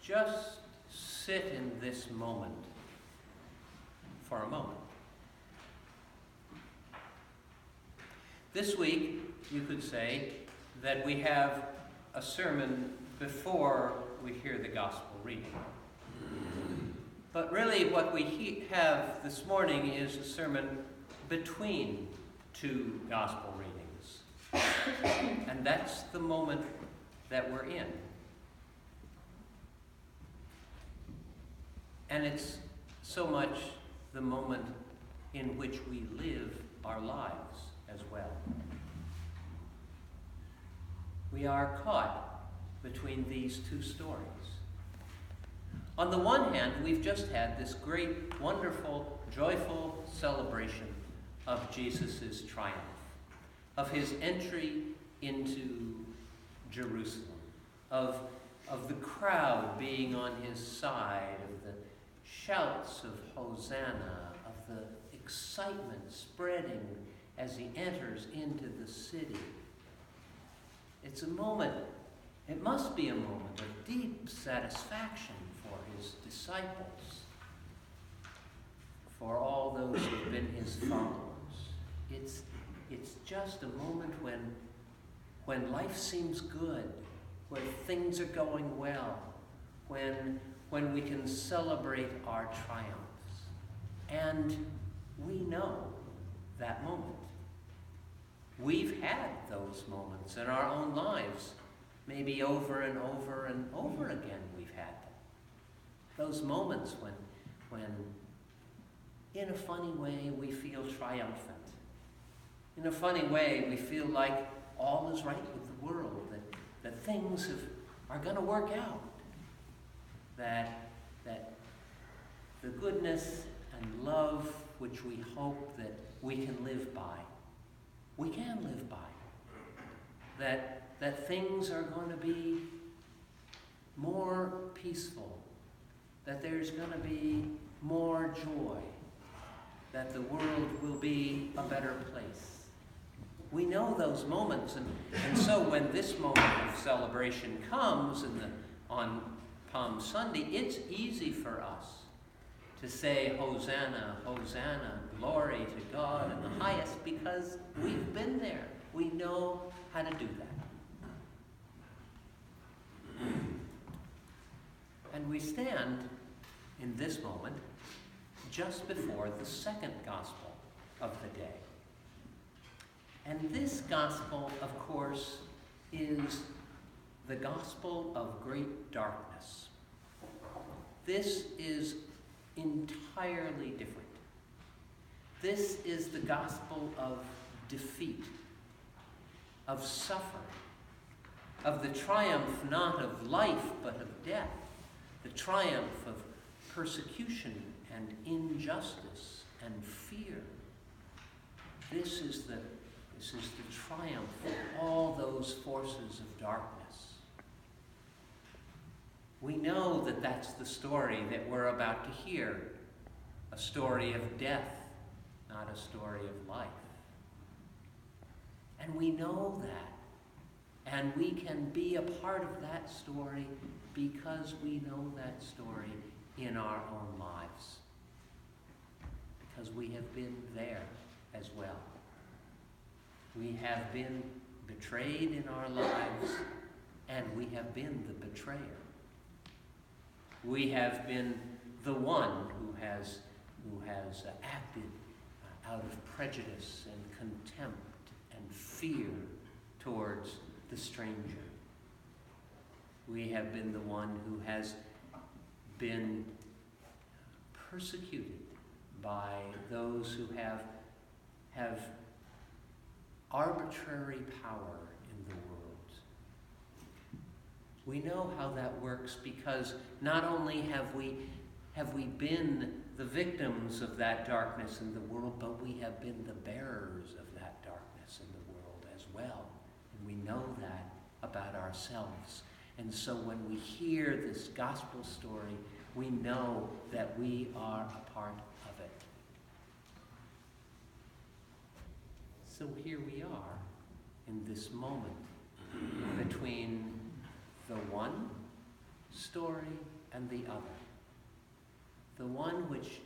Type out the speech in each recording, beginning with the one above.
just sit in this moment for a moment. This week, you could say that we have a sermon before we hear the gospel reading. But really what we have this morning is a sermon between two gospel readings. And that's the moment that we're in. And it's so much the moment in which we live our lives as well. We are caught between these two stories. On the one hand, we've just had this great, wonderful, joyful celebration of Jesus' triumph, of his entry into Jerusalem, of the crowd being on his side, of the shouts of Hosanna, of the excitement spreading as he enters into the city. It's a moment, it must be a moment of deep satisfaction for his disciples, for all those who've been his followers. It's just a moment when life seems good, when things are going well, when we can celebrate our triumphs. And we know that moment. We've had those moments in our own lives. Maybe over and over and over again we've had them. Those moments when in a funny way we feel triumphant. In a funny way we feel like all is right with the world, that things are going to work out. That the goodness and love which we hope that we can live by, we can live by. That things are going to be more peaceful, that there's going to be more joy, that the world will be a better place. We know those moments, and so when this moment of celebration comes on Palm Sunday, it's easy for us to say, Hosanna, Hosanna, glory to God in the highest, because we've been there. We know how to do that. And we stand in this moment just before the second gospel of the day. And this gospel, of course, is the gospel of great darkness. This is entirely different. This is the gospel of defeat, of suffering, of the triumph not of life but of death, the triumph of persecution and injustice and fear. This is the triumph of all those forces of darkness. We know that that's the story that we're about to hear, a story of death, not a story of life. And we know that, and we can be a part of that story because we know that story in our own lives, because we have been there as well. We have been betrayed in our lives, and we have been the betrayer. We have been the one who has acted out of prejudice and contempt and fear towards the stranger. We have been the one who has been persecuted by those who have arbitrary power in the world. We know how that works because not only have we been the victims of that darkness in the world, but we have been the bearers of that darkness in the world as well. And we know that about ourselves. And so when we hear this gospel story, we know that we are a part of it. So here we are in this moment between the one story and the other. The one which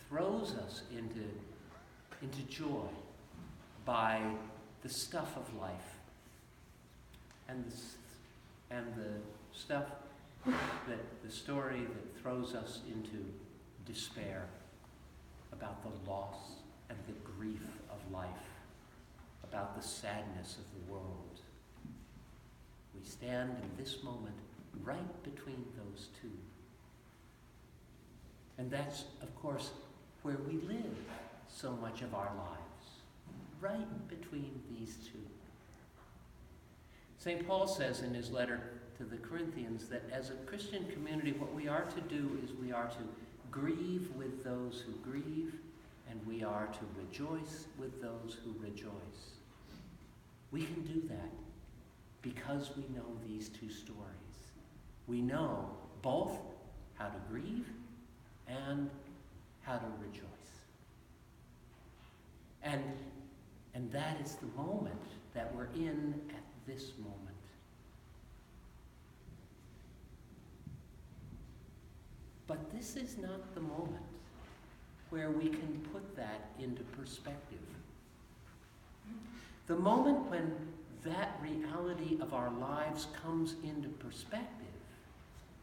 throws us into joy by the stuff of life, and the stuff the story that throws us into despair about the loss and the grief of life, about the sadness of the world. We stand in this moment right between those two. And that's, of course, where we live so much of our lives, right between these two. St. Paul says in his letter to the Corinthians that as a Christian community, what we are to do is we are to grieve with those who grieve, and we are to rejoice with those who rejoice. We can do that because we know these two stories. We know both how to grieve and how to rejoice. And that is the moment that we're in at this moment. But this is not the moment where we can put that into perspective. The moment when that reality of our lives comes into perspective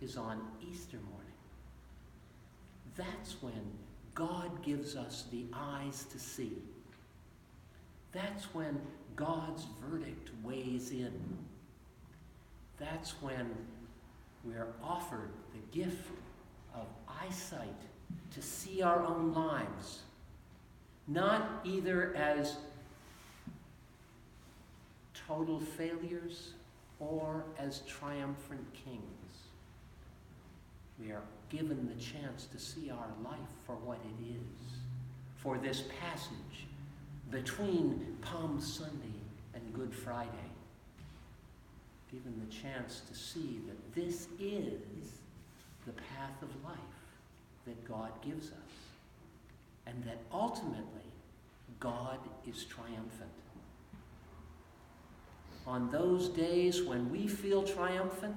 is on Easter morning. That's when God gives us the eyes to see. That's when God's verdict weighs in. That's when we're offered the gift of eyesight to see our own lives, not either as total failures or as triumphant kings. We are given the chance to see our life for what it is, for this passage between Palm Sunday and Good Friday. Given the chance to see that this is the path of life that God gives us, and that ultimately God is triumphant. On those days when we feel triumphant,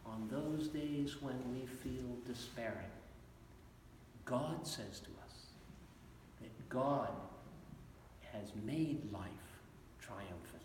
on those days when we feel despairing, God says to us that God has made life triumphant.